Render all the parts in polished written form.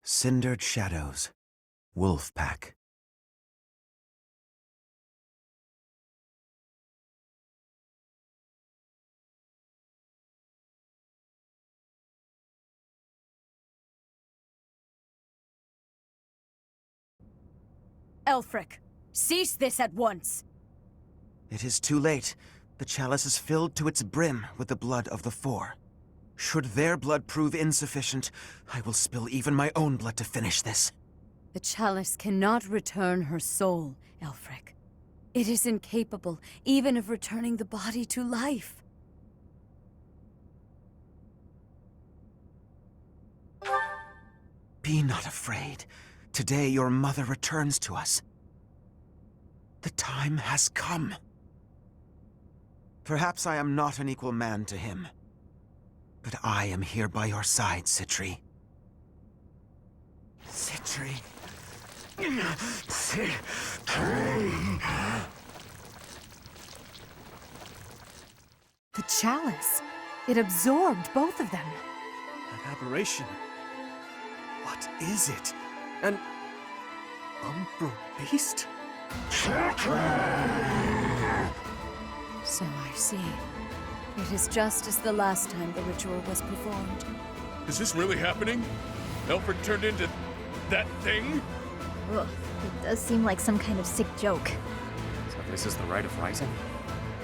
Cindered Shadows, Wolf Pack. Elfric, cease this at once! It is too late. The chalice is filled to its brim with the blood of the Four. Should their blood prove insufficient, I will spill even my own blood to finish this. The chalice cannot return her soul, Elfric. It is incapable even of returning the body to life. Be not afraid. Today your mother returns to us. The time has come. Perhaps I am not an equal man to him, but I am here by your side, Citri. Citri. The chalice. It absorbed both of them. An aberration. What is it? An umbral beast? So I see. It is just as the last time the ritual was performed. Is this really happening? Elfric turned into that thing? Ugh, it does seem like some kind of sick joke. So this is the Rite of Rising?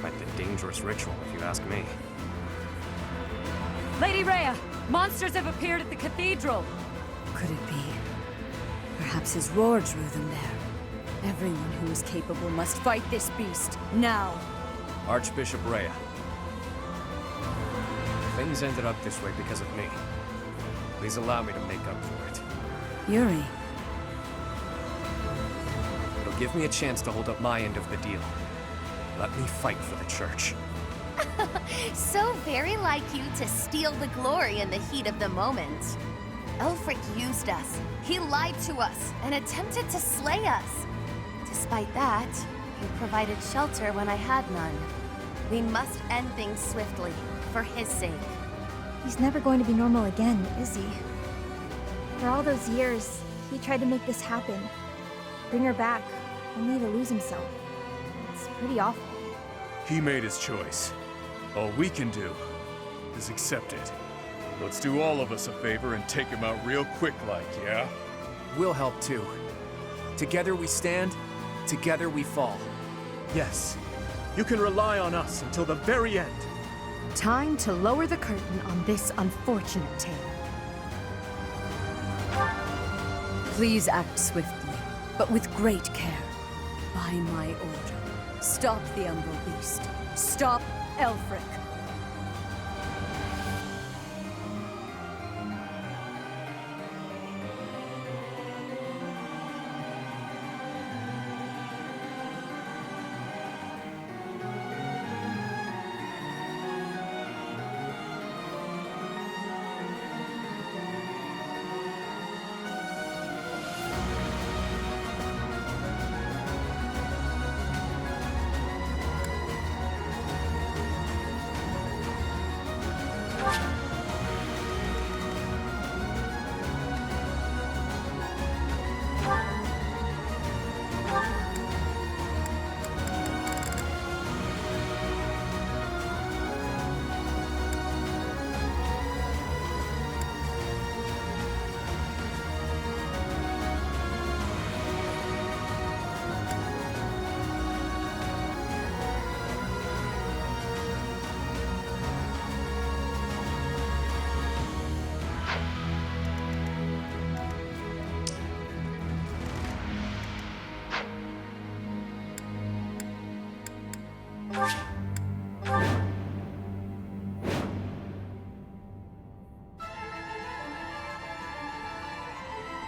Quite the dangerous ritual, if you ask me. Lady Rhea, monsters have appeared at the cathedral. Could it be? Perhaps his roar drew them there. Everyone who is capable must fight this beast, now. Archbishop Rhea. Things ended up this way because of me. Please allow me to make up for it. Yuri. It'll give me a chance to hold up my end of the deal. Let me fight for the church. So very like you to steal the glory in the heat of the moment. Elfric used us. He lied to us and attempted to slay us. Despite that, you provided shelter when I had none. We must end things swiftly, for his sake. He's never going to be normal again, is he? For all those years, he tried to make this happen. Bring her back, only to lose himself. It's pretty awful. He made his choice. All we can do is accept it. Let's do all of us a favor and take him out real quick like, yeah? We'll help too. Together we stand, together we fall. Yes, you can rely on us until the very end. Time to lower the curtain on this unfortunate tale. Please act swiftly, but with great care. By my order, stop the umbral beast. Stop Elfric.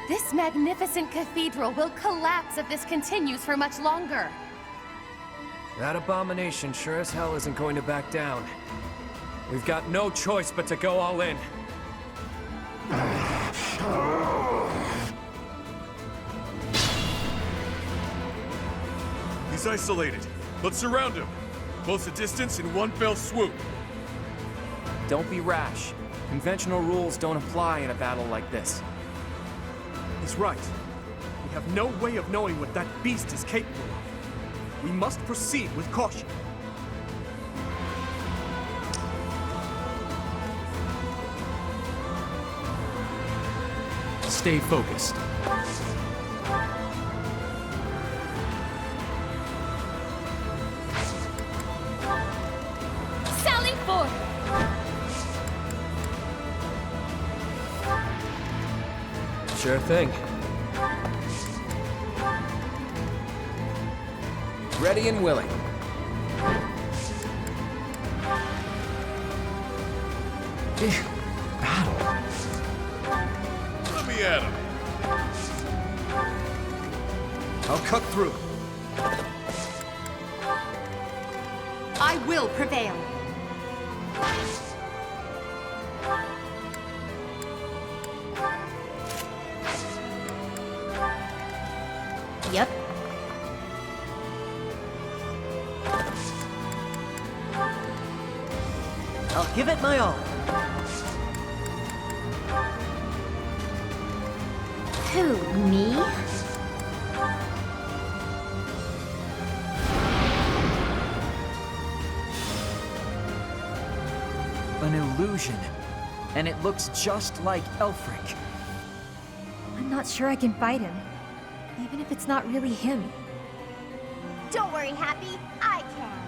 This magnificent cathedral will collapse if this continues for much longer. That abomination sure as hell isn't going to back down. We've got no choice but to go all in. He's isolated. Let's surround him. Close the distance in one fell swoop. Don't be rash. Conventional rules don't apply in a battle like this. He's right. We have no way of knowing what that beast is capable of. We must proceed with caution. Stay focused. Sally forth! Sure thing. Ready and willing. Battle. Let me at him. I'll cut through. I will prevail. Yep. I'll give it my all. Who, me? An illusion. And it looks just like Elfric. I'm not sure I can fight him. Even if it's not really him. Don't worry, Happy. I can.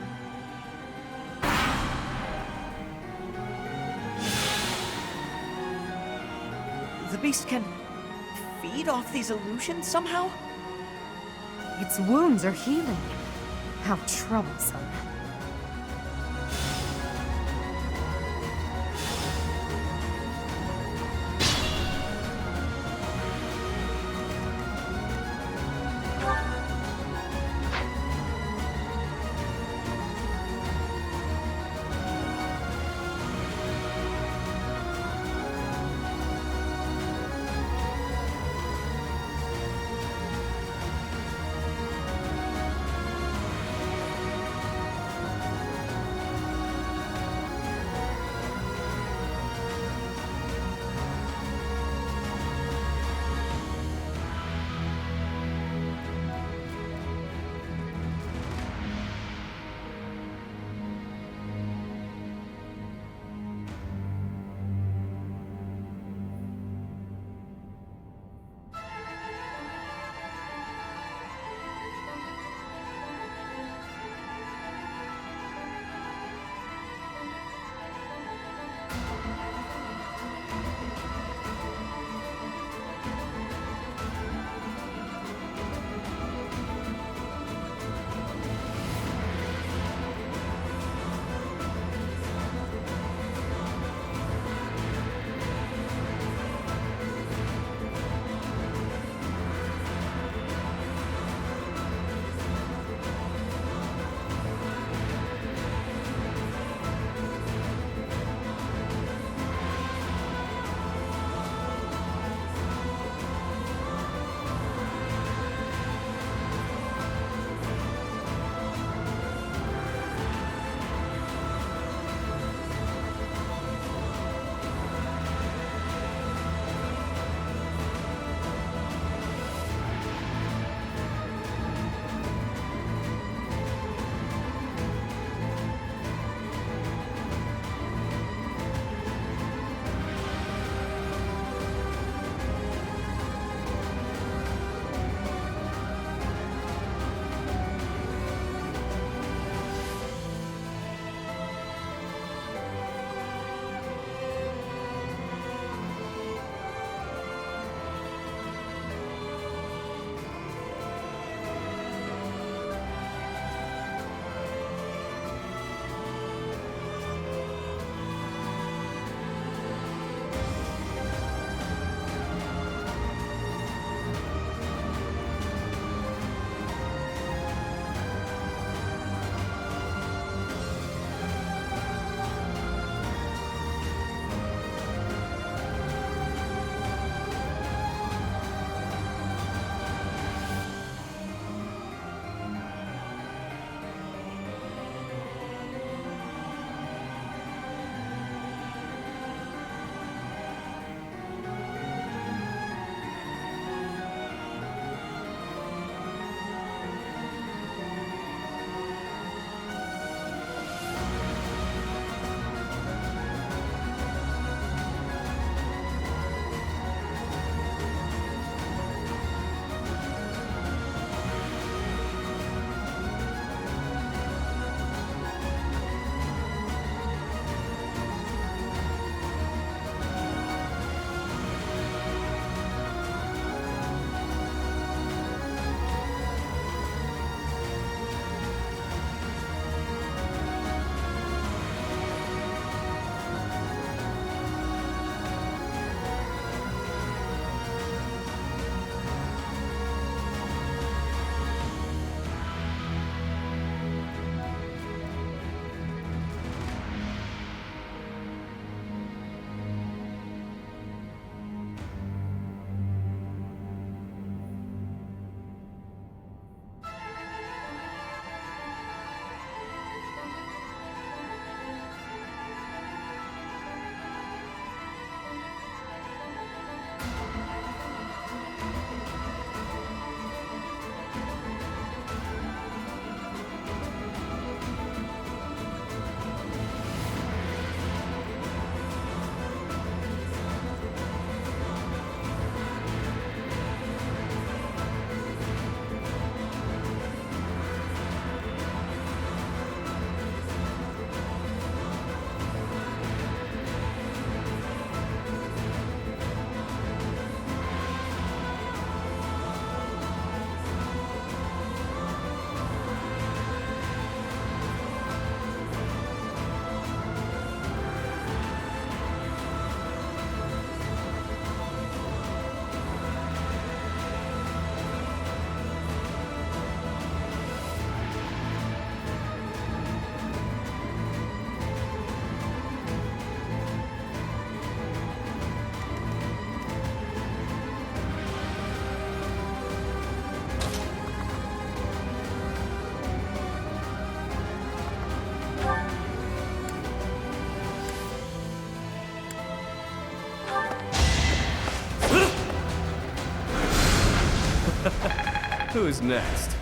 The beast can feed off these illusions somehow? Its wounds are healing. How troublesome. Who's next?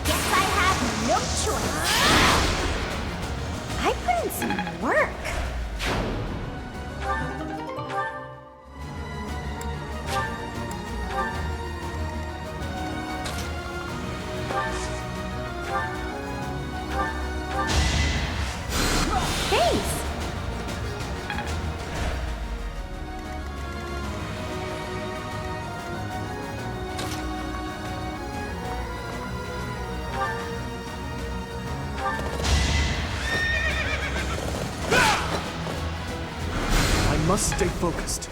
Guess I have no choice. I put in some work. Thanks. I must stay focused.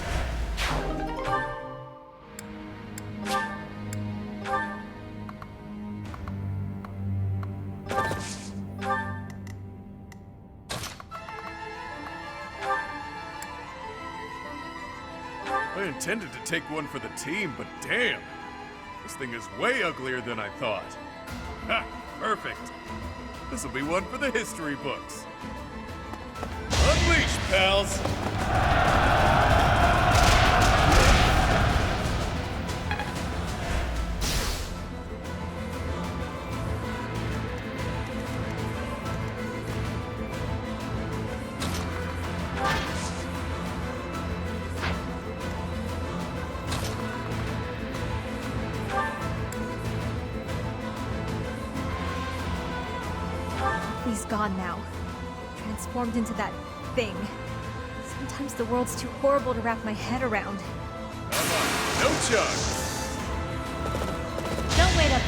I intended to take one for the team, but damn! This thing is way uglier than I thought. Ha! Perfect! This'll be one for the history books. Unleash, pals! He's gone now. Transformed into that thing. Sometimes the world's too horrible to wrap my head around. Come on, no chug! Don't wait up.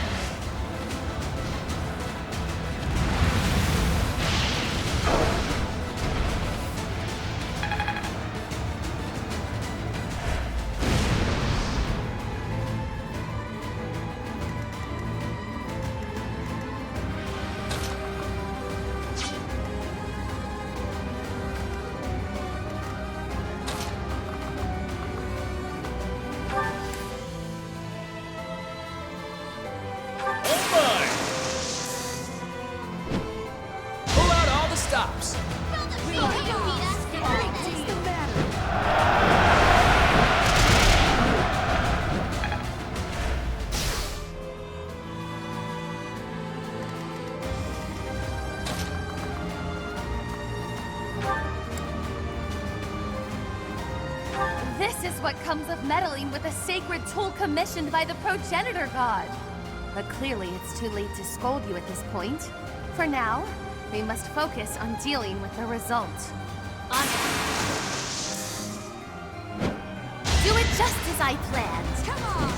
Pull out all the stops. This is what comes of meddling with a sacred tool commissioned by the progenitor god. But clearly it's too late to scold you at this point. For now, we must focus on dealing with the result. On it. Do it just as I planned. Come on!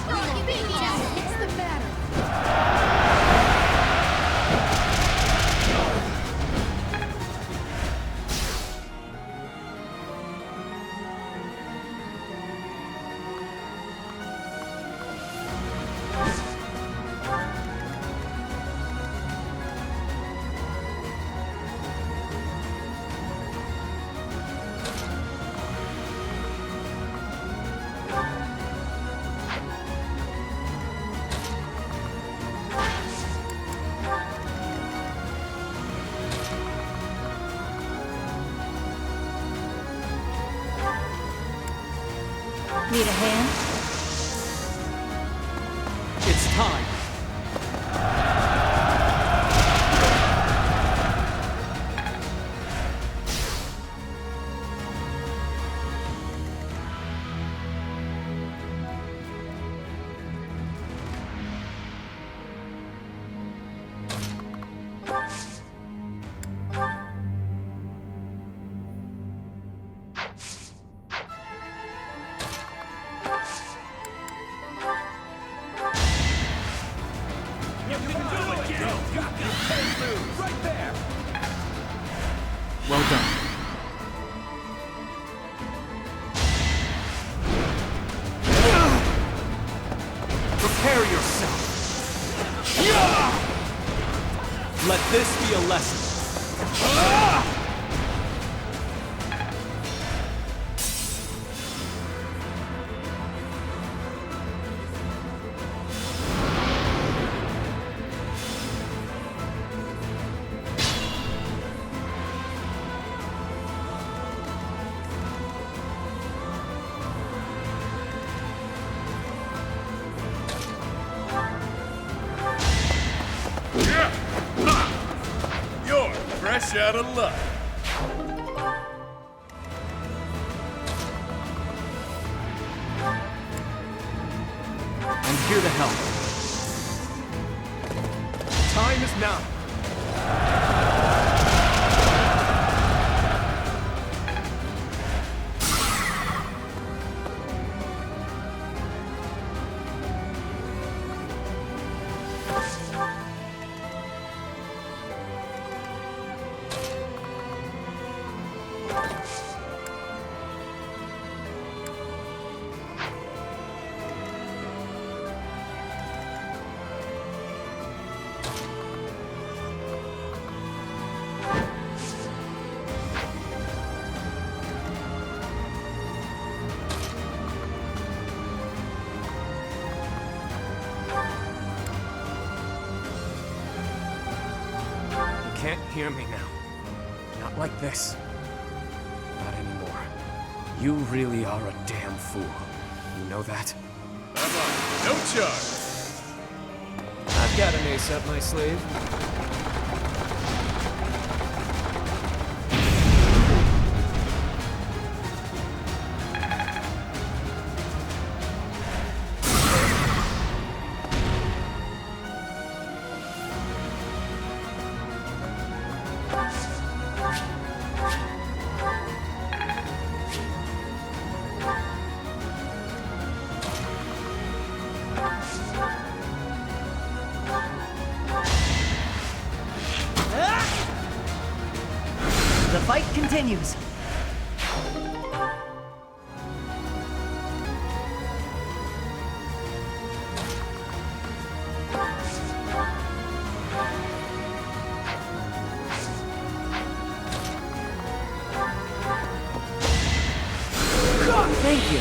What's the matter? Need a hand? It's time. this be a lesson. You're fresh out of luck. I'm here to help. Time is now. You can't hear me now. Not like this. Not anymore. You really are a damn fool. You know that? I'm on no charge. I've got an ace up my sleeve. The fight continues. Thank you.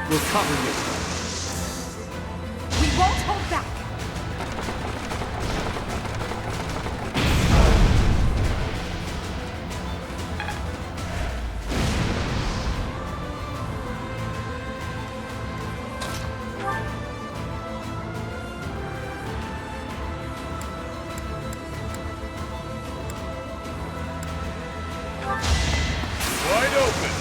We'll cover you. We won't hold back! Wide open.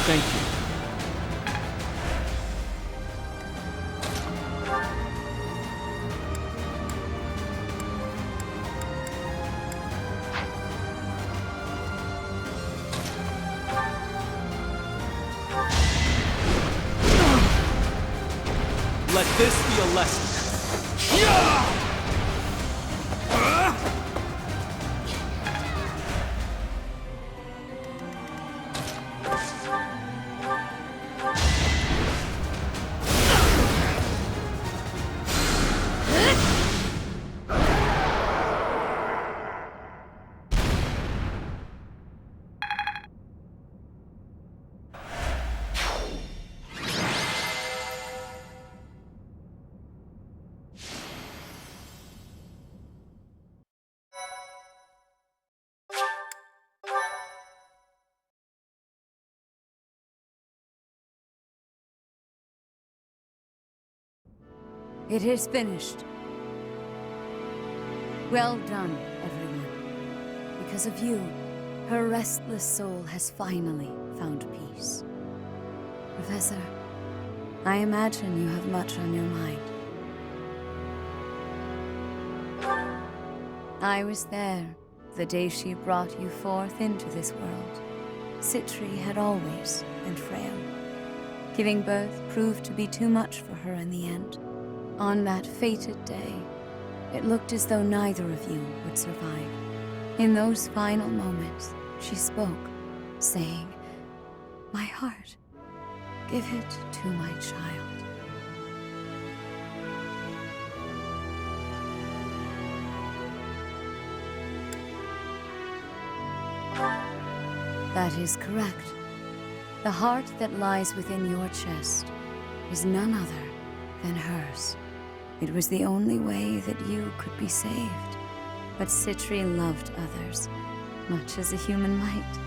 Thank you. Let this be a lesson. It is finished. Well done, everyone. Because of you, her restless soul has finally found peace. Professor, I imagine you have much on your mind. I was there the day she brought you forth into this world. Citri had always been frail. Giving birth proved to be too much for her in the end. On that fated day, it looked as though neither of you would survive. In those final moments, she spoke, saying, "My heart, give it to my child." That is correct. The heart that lies within your chest is none other than hers. It was the only way that you could be saved. But Citri loved others, much as a human might,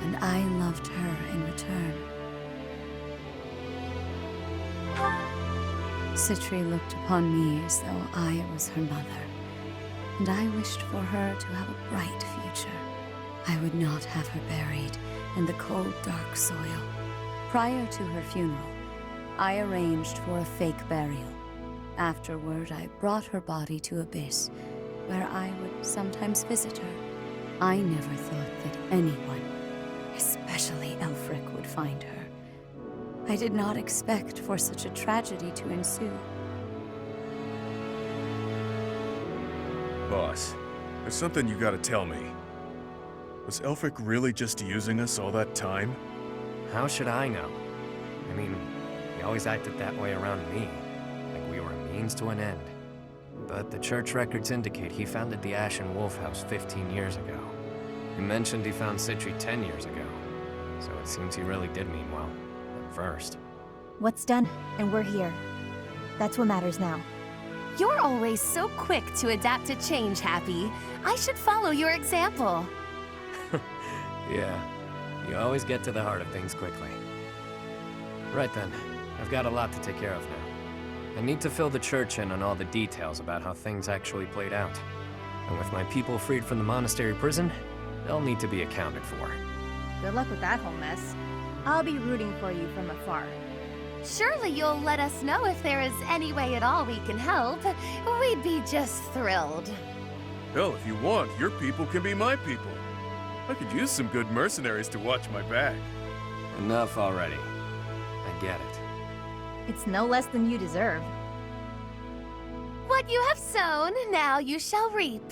and I loved her in return. Citri looked upon me as though I was her mother, and I wished for her to have a bright future. I would not have her buried in the cold, dark soil. Prior to her funeral, I arranged for a fake burial. Afterward, I brought her body to Abyss, where I would sometimes visit her. I never thought that anyone, especially Elfric, would find her. I did not expect for such a tragedy to ensue. Boss, there's something you gotta tell me. Was Elfric really just using us all that time? How should I know? I mean, he always acted that way around me, like we were a means to an end. But the church records indicate he founded the Ashen Wolf House 15 years ago. He mentioned he found Citri 10 years ago, so it seems he really did mean well, at first. What's done, and we're here. That's what matters now. You're always so quick to adapt to change, Happy. I should follow your example. Yeah, you always get to the heart of things quickly. Right then, I've got a lot to take care of now. I need to fill the church in on all the details about how things actually played out. And with my people freed from the monastery prison, they'll need to be accounted for. Good luck with that whole mess. I'll be rooting for you from afar. Surely you'll let us know if there is any way at all we can help. We'd be just thrilled. Hell, if you want, your people can be my people. I could use some good mercenaries to watch my back. Enough already. I get it. It's no less than you deserve. What you have sown, now you shall reap.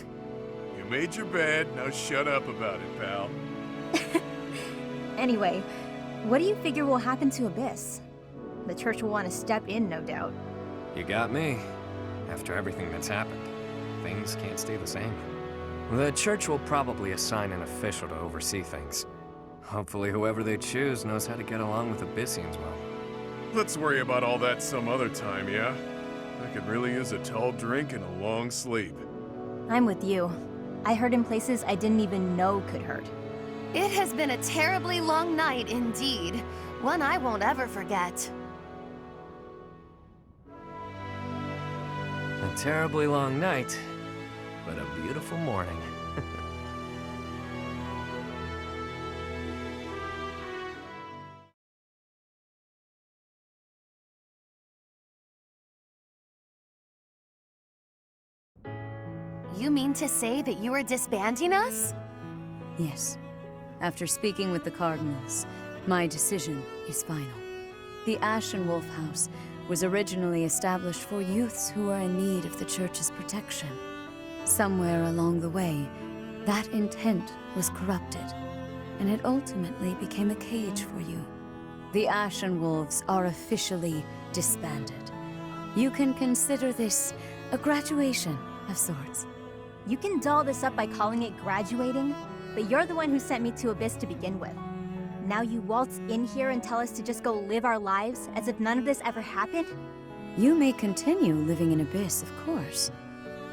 You made your bed, now shut up about it, pal. Anyway, what do you figure will happen to Abyss? The church will want to step in, no doubt. You got me. After everything that's happened, things can't stay the same. The church will probably assign an official to oversee things. Hopefully whoever they choose knows how to get along with Abyssians well. Let's worry about all that some other time, yeah? I could really use a tall drink and a long sleep. I'm with you. I hurt in places I didn't even know could hurt. It has been a terribly long night indeed. One I won't ever forget. A terribly long night, but a beautiful morning. You mean to say that you are disbanding us? Yes. After speaking with the Cardinals, my decision is final. The Ashen Wolf House was originally established for youths who are in need of the Church's protection. Somewhere along the way, that intent was corrupted, and it ultimately became a cage for you. The Ashen Wolves are officially disbanded. You can consider this a graduation of sorts. You can doll this up by calling it graduating, but you're the one who sent me to Abyss to begin with. Now you waltz in here and tell us to just go live our lives as if none of this ever happened? You may continue living in Abyss, of course.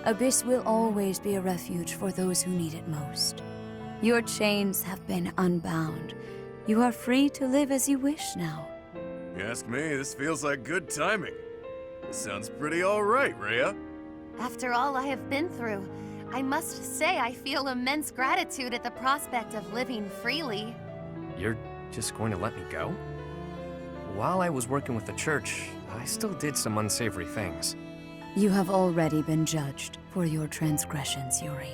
Abyss will always be a refuge for those who need it most. Your chains have been unbound. You are free to live as you wish now. You ask me, this feels like good timing. This sounds pretty alright, Rhea. After all I have been through, I must say I feel immense gratitude at the prospect of living freely. You're just going to let me go? While I was working with the church, I still did some unsavory things. You have already been judged for your transgressions, Yuri.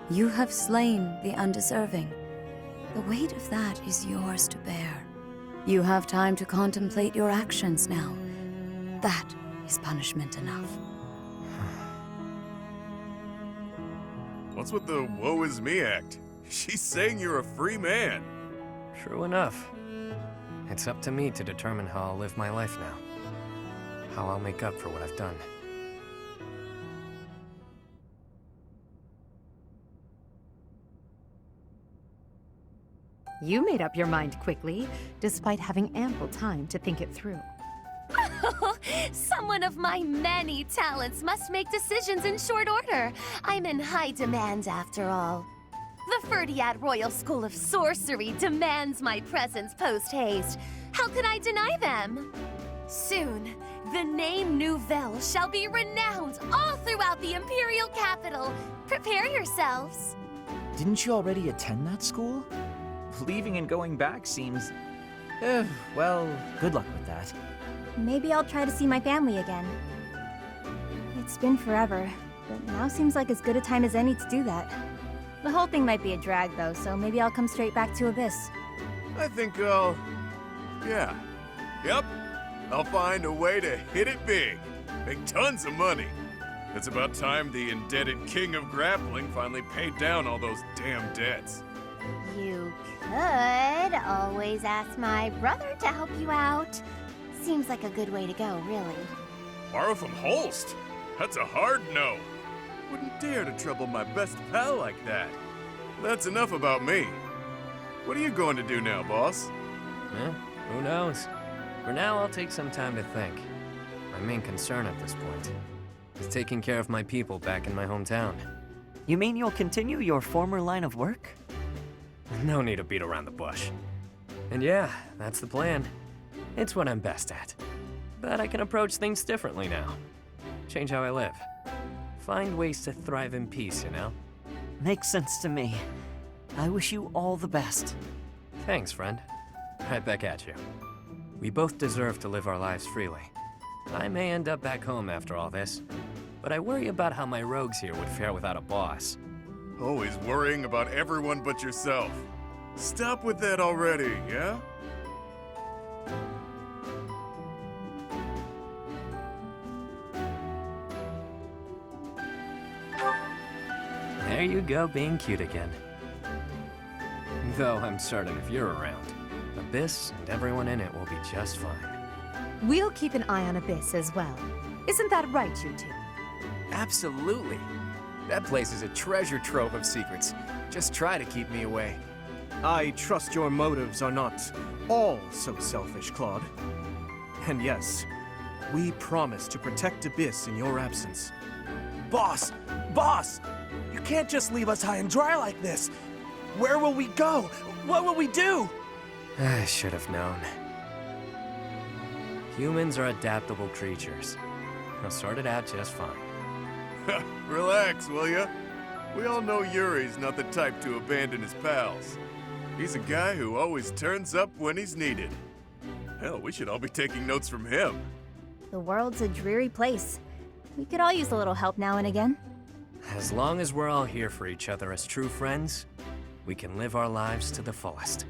You have slain the undeserving. The weight of that is yours to bear. You have time to contemplate your actions now. That is punishment enough. What's with the woe is me act? She's saying you're a free man. True enough. It's up to me to determine how I'll live my life now. How I'll make up for what I've done. You made up your mind quickly, despite having ample time to think it through. Someone of my many talents must make decisions in short order. I'm in high demand after all. The Ferdiad Royal School of Sorcery demands my presence post-haste. How could I deny them? Soon, the name Nouvelle shall be renowned all throughout the Imperial capital. Prepare yourselves. Didn't you already attend that school? Leaving and going back seems... well, good luck with that. Maybe I'll try to see my family again. It's been forever, but now seems like as good a time as any to do that. The whole thing might be a drag though, so maybe I'll come straight back to Abyss. I think I'll... yeah. Yep. I'll find a way to hit it big. Make tons of money. It's about time the indebted king of grappling finally paid down all those damn debts. You could always ask my brother to help you out. Seems like a good way to go, really. Borrow from Holst? That's a hard no. Wouldn't dare to trouble my best pal like that. That's enough about me. What are you going to do now, boss? Who knows? For now, I'll take some time to think. My main concern at this point is taking care of my people back in my hometown. You mean you'll continue your former line of work? No need to beat around the bush. And yeah, that's the plan. It's what I'm best at. But I can approach things differently now. Change how I live. Find ways to thrive in peace, you know? Makes sense to me. I wish you all the best. Thanks, friend. Right back at you. We both deserve to live our lives freely. I may end up back home after all this, but I worry about how my rogues here would fare without a boss. Always worrying about everyone but yourself. Stop with that already, yeah? There you go, being cute again. Though I'm certain if you're around, Abyss and everyone in it will be just fine. We'll keep an eye on Abyss as well. Isn't that right, you two? Absolutely. That place is a treasure trove of secrets. Just try to keep me away. I trust your motives are not all so selfish, Claude. And yes, we promise to protect Abyss in your absence. Boss! Boss! You can't just leave us high and dry like this! Where will we go? What will we do? I should have known. Humans are adaptable creatures. They'll sort it out just fine. Relax, will ya? We all know Yuri's not the type to abandon his pals. He's a guy who always turns up when he's needed. Hell, we should all be taking notes from him. The world's a dreary place. We could all use a little help now and again. As long as we're all here for each other as true friends, we can live our lives to the fullest.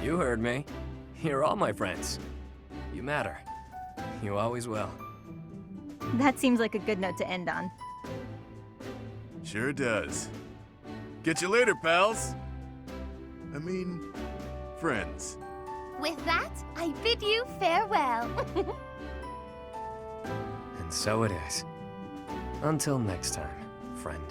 You heard me. You're all my friends. You matter. You always will. That seems like a good note to end on. Sure does. Get you later, pals. I mean, friends. With that, I bid you farewell. And so it is. Until next time, friend.